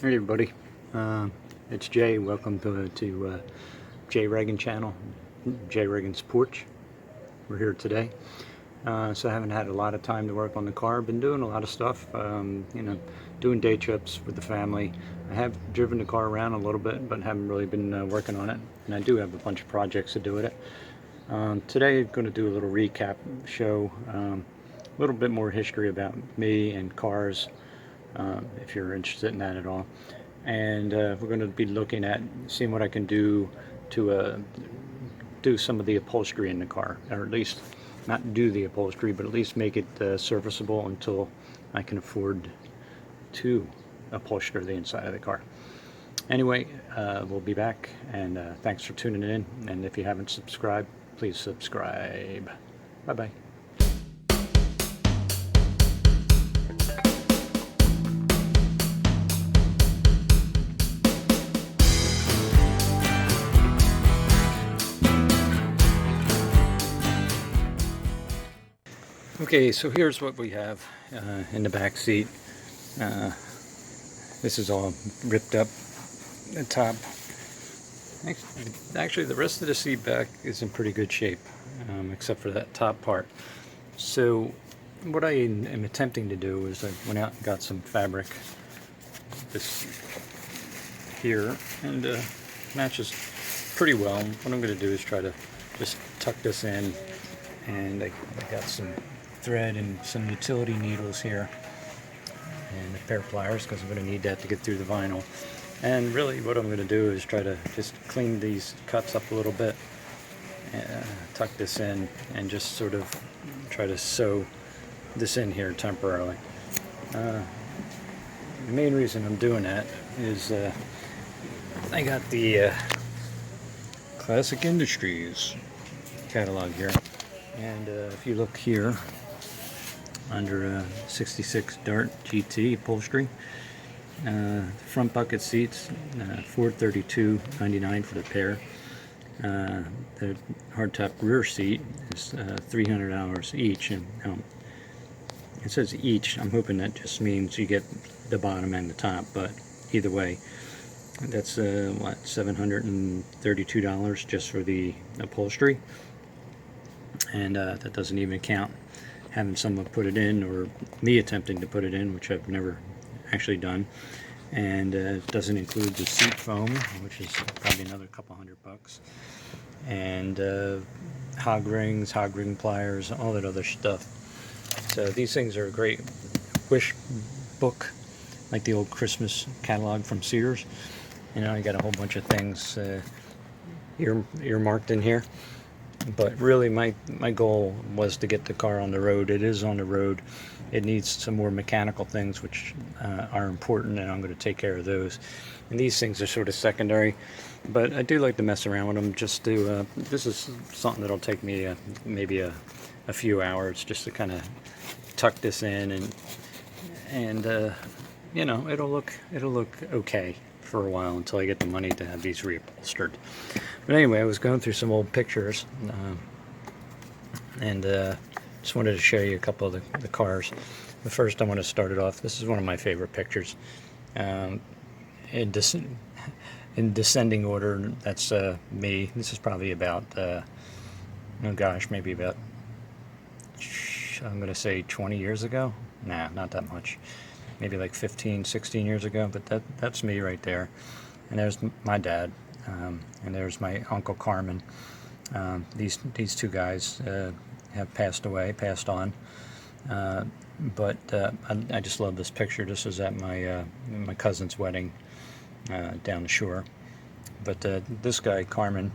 Hey everybody, it's Jay. Welcome to Jay Reagan channel, Jay Reagan's Porch. We're here today. So I haven't had a lot of time to work on the car. Been doing a lot of stuff, doing day trips with the family. I have driven the car around a little bit, but haven't really been working on it. And I do have a bunch of projects to do with it. Today I'm going to do a little recap show, a little bit more history about me and cars. If you're interested in that at all. And we're going to be looking at seeing what I can do to do some of the upholstery in the car, or at least not do the upholstery, but at least make it serviceable until I can afford to upholster the inside of the car. Anyway, we'll be back, and thanks for tuning in. And if you haven't subscribed, please subscribe. Bye-bye. Okay, so here's what we have in the back seat. This is all ripped up, the top. Actually, the rest of the seat back is in pretty good shape, except for that top part. So what I am attempting to do is I went out and got some fabric, this here, and matches pretty well. What I'm going to do is try to just tuck this in, and I got some thread and some utility needles here and a pair of pliers, because I'm going to need that to get through the vinyl. And really what I'm going to do is try to just clean these cuts up a little bit, tuck this in, and just sort of try to sew this in here temporarily. The main reason I'm doing that is I got the Classic Industries catalog here, and if you look here under 66 Dart GT upholstery, front bucket seats, $432.99 for the pair. The hardtop rear seat is $300 each, and it says each. I'm hoping that just means you get the bottom and the top, but either way, that's what, $732 just for the upholstery, and that doesn't even count having someone put it in, or me attempting to put it in, which I've never actually done. And it doesn't include the seat foam, which is probably another couple $100, and hog ring pliers, all that other stuff. So these things are a great wish book, like the old Christmas catalog from Sears. You know, I got a whole bunch of things earmarked in here. But really my goal was to get the car on the road. It is on the road. It needs some more mechanical things, which are important, and I'm going to take care of those. And these things are sort of secondary, but I do like to mess around with them. Just to this is something that'll take me maybe a few hours, just to kind of tuck this in, and you know, it'll look okay for a while until I get the money to have these reupholstered. But anyway, I was going through some old pictures, and just wanted to show you a couple of the cars. The first, I want to start it off. This is one of my favorite pictures. In descending order, that's me. This is probably about, oh gosh, maybe about, I'm going to say 20 years ago. Nah, not that much. Maybe like 15, 16 years ago, but that's me right there. And there's my dad, and there's my Uncle Carmen. These two guys have passed on, but I just love this picture. This was at my cousin's wedding down the shore. But this guy, Carmen,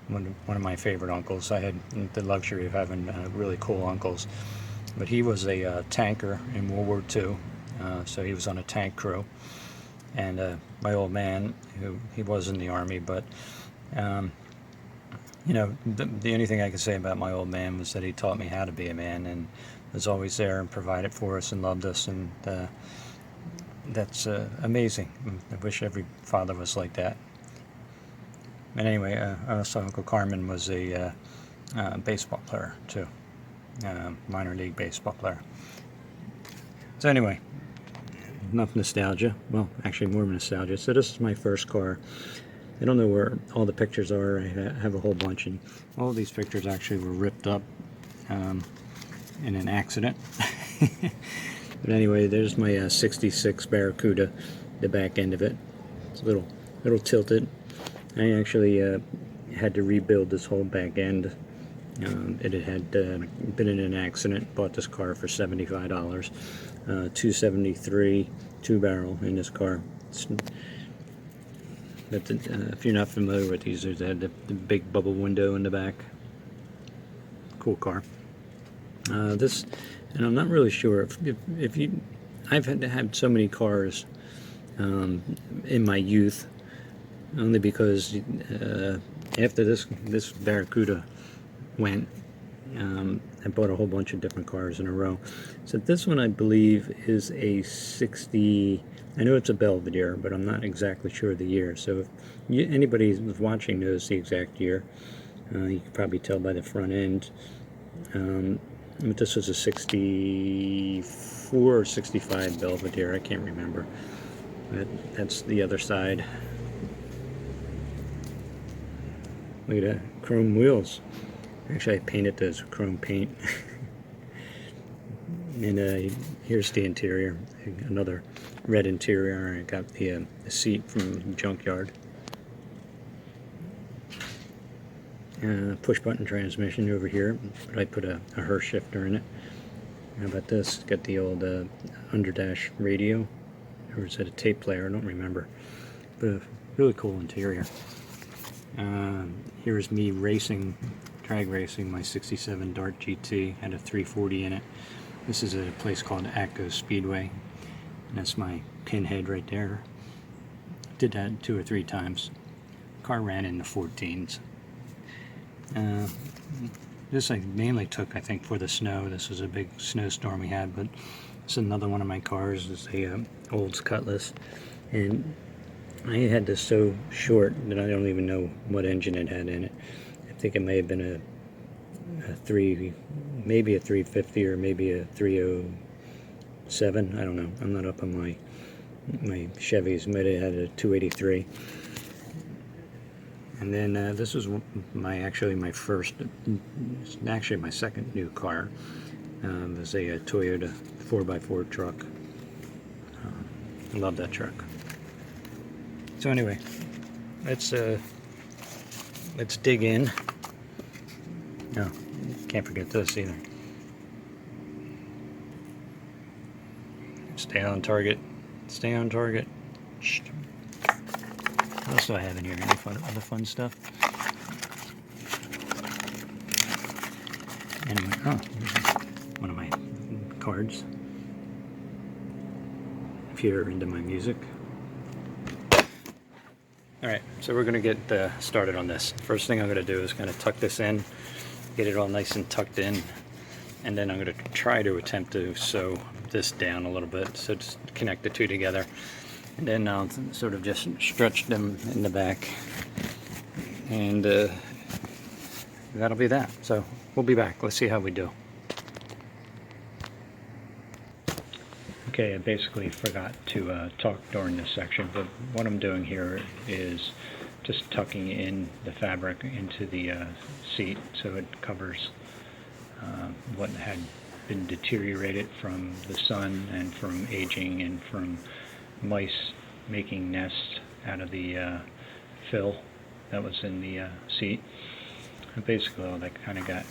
one of my favorite uncles. I had the luxury of having really cool uncles. But he was a tanker in World War II, so he was on a tank crew. And my old man, he was in the Army, but you know, the only thing I could say about my old man was that he taught me how to be a man, and was always there and provided for us and loved us, and that's amazing. I wish every father was like that. And anyway, also Uncle Carmen was a baseball player too. minor league baseball player. So anyway, enough nostalgia. Well, actually more nostalgia. So this is my first car. I don't know where all the pictures are. I have a whole bunch, and all of these pictures actually were ripped up in an accident. But anyway, there's my 66 Barracuda, the back end of it. It's a little tilted. I actually had to rebuild this whole back end. It had been in an accident. Bought this car for $75. 273 two-barrel in this car. If you're not familiar with these, they had the big bubble window in the back. Cool car. This, and I'm not really sure if you. I've had so many cars in my youth, only because after this Barracuda went, I bought a whole bunch of different cars in a row. So this one, I believe, is a 60. I know it's a Belvedere, but I'm not exactly sure of the year. So if anybody who's watching knows the exact year, you can probably tell by the front end. But this was a 64 or 65 Belvedere, I can't remember. But that's the other side. Look at that, chrome wheels. Actually, I painted those with chrome paint. And here's the interior, another red interior. I got the seat from the junkyard. Push button transmission over here, but I put a Hurst shifter in it. How about this? Got the old underdash radio, or is it a tape player? I don't remember, but a really cool interior. Here's me drag racing my 67 Dart GT. Had a 340 in it. This is a place called Atco Speedway, and that's my pinhead right there. Did that 2 or 3 times. Car ran in the 14s. This I mainly took, I think, for the snow. This was a big snowstorm we had, but this is another one of my cars. It's a Olds Cutlass, and I had this so short that I don't even know what engine it had in it. I think it may have been maybe a 350 or maybe a 307. I don't know. I'm not up on my Chevys. Might have had a 283. And then this was my second new car. It was a Toyota 4x4 truck. I love that truck. So anyway, let's dig in. No, can't forget this either. Stay on target. Stay on target. Shh. What else do I have in here? Any other fun stuff? Anyway, here's one of my cards. If you're into my music. Alright, so we're going to get started on this. First thing I'm going to do is kind of tuck this in, get it all nice and tucked in, and then I'm going to try to attempt to sew this down a little bit, so just connect the two together. And then I'll sort of just stretch them in the back, and that'll be that. So we'll be back. Let's see how we do. Okay, I basically forgot to talk during this section, but what I'm doing here is just tucking in the fabric into the seat so it covers what had been deteriorated from the sun and from aging and from mice making nests out of the fill that was in the seat. And basically all that kind of got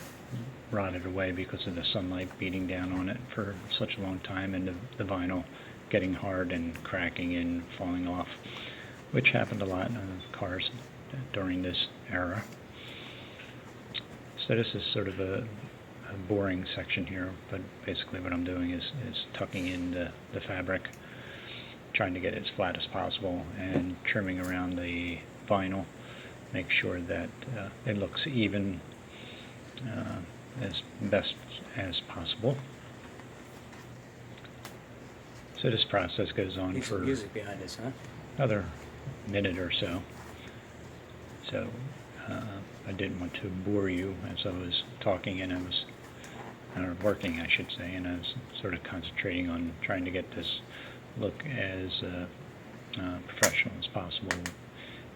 rotted away because of the sunlight beating down on it for such a long time, and the vinyl getting hard and cracking and falling off, which happened a lot in cars during this era. So this is sort of a boring section here, but basically what I'm doing is tucking in the fabric, trying to get it as flat as possible, and trimming around the vinyl, make sure that it looks even as best as possible. So this process goes on for music behind this, huh? Another minute or so. So I didn't want to bore you as I was talking, and I was working, I should say, and I was sort of concentrating on trying to get this look as professional as possible,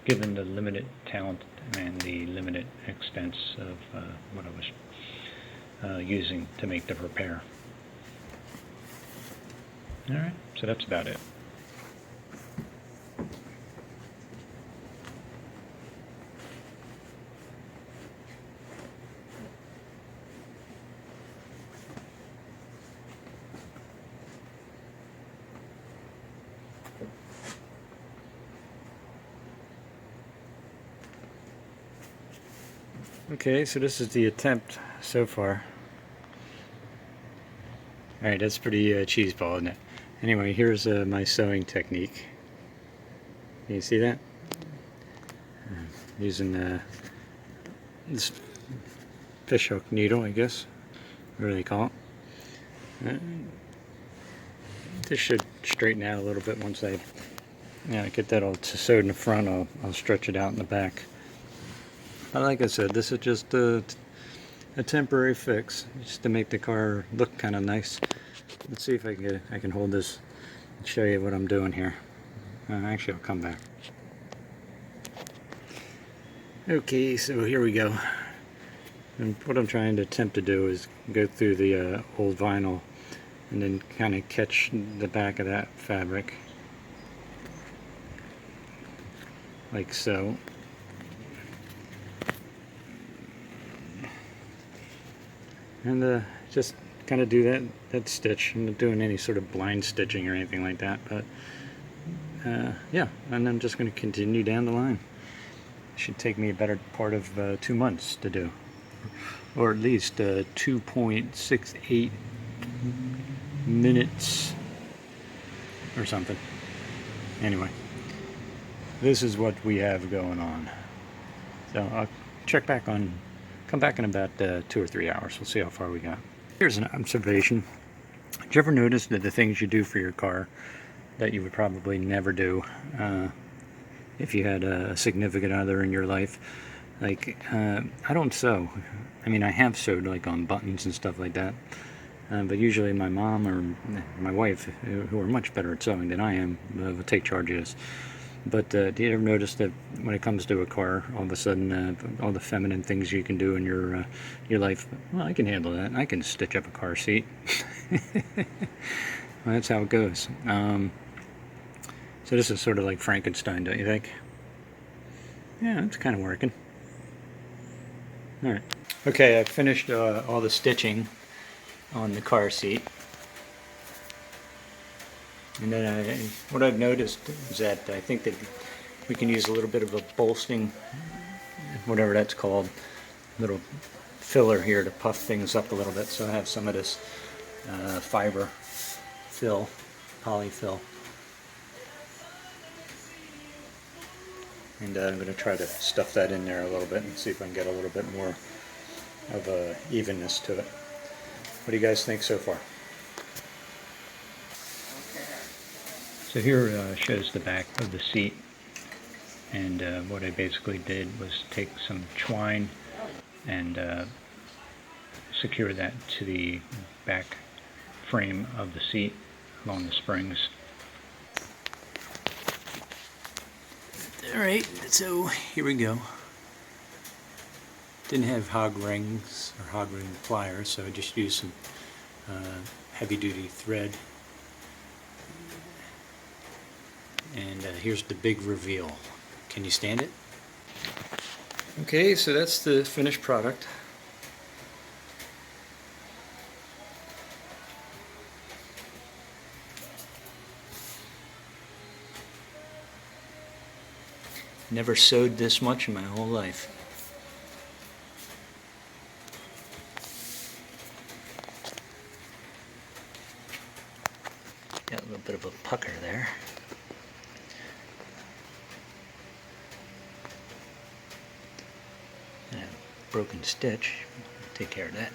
given the limited talent and the limited expense of what I was using to make the repair. Alright, so that's about it. Okay, so this is the attempt so far. Alright, that's pretty cheeseball, isn't it? Anyway, here's my sewing technique. Can you see that? Using this fishhook needle, I guess, whatever they call it. This should straighten out a little bit once I get that all sewed in the front. I'll stretch it out in the back. But like I said, this is just a temporary fix, just to make the car look kind of nice. Let's see if I can hold this and show you what I'm doing here. Actually, I'll come back. Okay, so here we go. And what I'm trying to attempt to do is go through the old vinyl and then kind of catch the back of that fabric, like so. And just kind of do that stitch. I'm not doing any sort of blind stitching or anything like that, but yeah, and I'm just going to continue down the line. It should take me a better part of 2 months to do, or at least 2.68 minutes or something. Anyway, this is what we have going on. So I'll come back in about 2 or 3 hours. We'll see how far we got. Here's an observation. Did you ever notice that the things you do for your car that you would probably never do if you had a significant other in your life? Like, I don't sew. I mean, I have sewed like on buttons and stuff like that. But usually my mom or my wife, who are much better at sewing than I am, will take charge of this. But do you ever notice that when it comes to a car, all of a sudden, all the feminine things you can do in your life, well, I can handle that. I can stitch up a car seat. Well, that's how it goes. So this is sort of like Frankenstein, don't you think? Yeah, it's kind of working. All right. Okay, I finished all the stitching on the car seat. And then what I've noticed is that I think that we can use a little bit of a bolstering, whatever that's called, little filler here to puff things up a little bit. So I have some of this fiber fill, polyfill. And I'm going to try to stuff that in there a little bit and see if I can get a little bit more of a evenness to it. What do you guys think so far? So here shows the back of the seat, and what I basically did was take some twine and secure that to the back frame of the seat along the springs. Alright, so here we go. Didn't have hog rings or hog ring pliers, so I just used some heavy duty thread. And here's the big reveal. Can you stand it? Okay, so that's the finished product. Never sewed this much in my whole life. Got a little bit of a pucker there. And a broken stitch. Take care of that.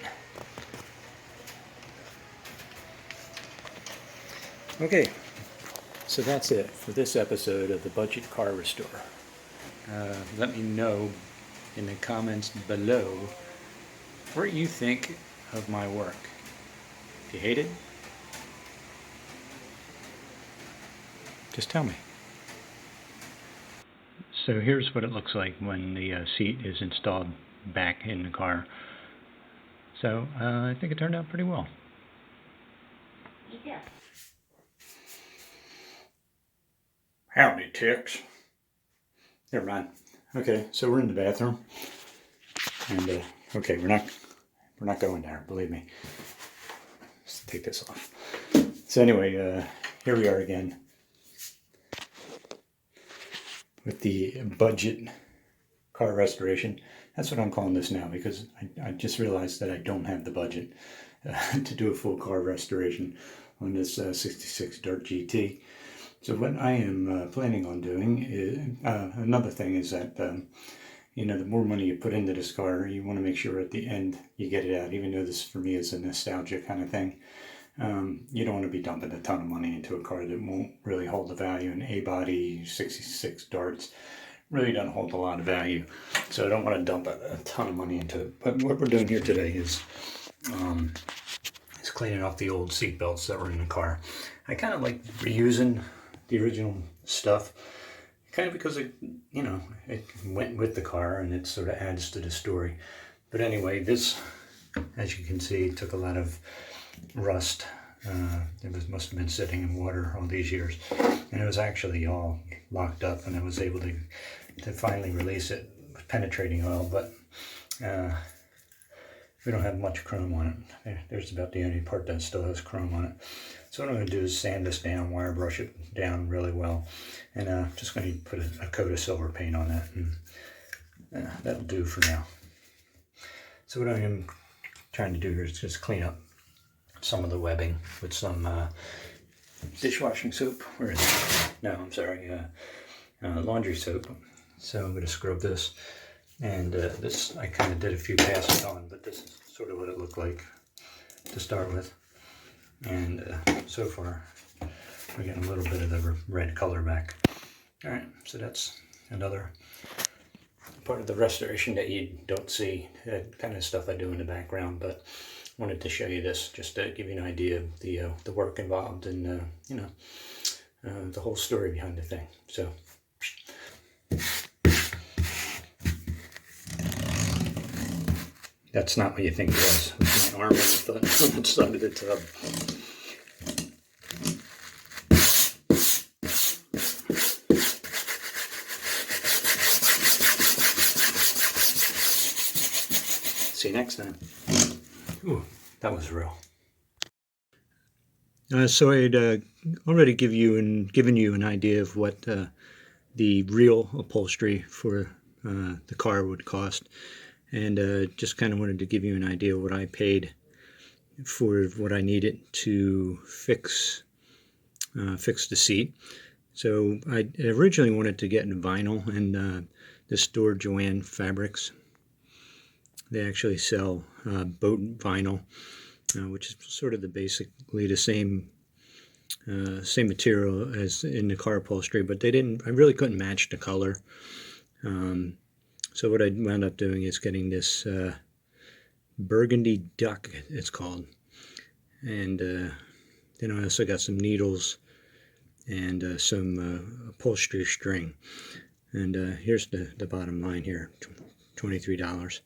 Okay, so that's it for this episode of the Budget Car Restore. Let me know in the comments below what you think of my work. If you hate it, just tell me. So here's what it looks like when the seat is installed back in the car. So I think it turned out pretty well. Yeah. Howdy, ticks. Never mind. Okay, so we're in the bathroom, and okay, we're not going there. Believe me. Let's take this off. So anyway, here we are again with the budget car restoration. That's what I'm calling this now, because I just realized that I don't have the budget to do a full car restoration on this 66 Dart GT. So what I am planning on doing is, another thing is that, you know, the more money you put into this car, you want to make sure at the end you get it out, even though this for me is a nostalgia kind of thing. You don't want to be dumping a ton of money into a car that won't really hold the value. An A-body 66 Darts really doesn't hold a lot of value, so I don't want to dump a ton of money into it. But what we're doing here today is cleaning off the old seat belts that were in the car. I kind of like reusing the original stuff, kind of because it, you know, it went with the car and it sort of adds to the story. But anyway, this, as you can see, took a lot of rust. It must have been sitting in water all these years, and it was actually all locked up, and I was able to finally release it with penetrating oil, but we don't have much chrome on it. There's about the only part that still has chrome on it. So what I'm going to do is sand this down, wire brush it down really well, and just going to put a coat of silver paint on that, and that'll do for now. So what I am trying to do here is just clean up some of the webbing with some dishwashing soap. Where is it? No, I'm sorry, laundry soap. So I'm going to scrub this, and this I kind of did a few passes on, but this is sort of what it looked like to start with. And so far we're getting a little bit of the red color back. Alright, so that's another part of the restoration that you don't see, kind of stuff I do in the background, but wanted to show you this just to give you an idea of the work involved and you know, the whole story behind the thing. So that's not what you think it was. It's my arm on the side of the tub. See you next time. Ooh, that was real. So I had already given you an idea of what the real upholstery for the car would cost, and just kind of wanted to give you an idea of what I paid for what I needed to fix the seat. So I originally wanted to get in vinyl, and the store Joanne Fabrics, they actually sell boat vinyl, which is sort of basically the same material as in the car upholstery, but I really couldn't match the color. So what I wound up doing is getting this burgundy duck, it's called, and then I also got some needles and some upholstery string. And here's the bottom line here, $23.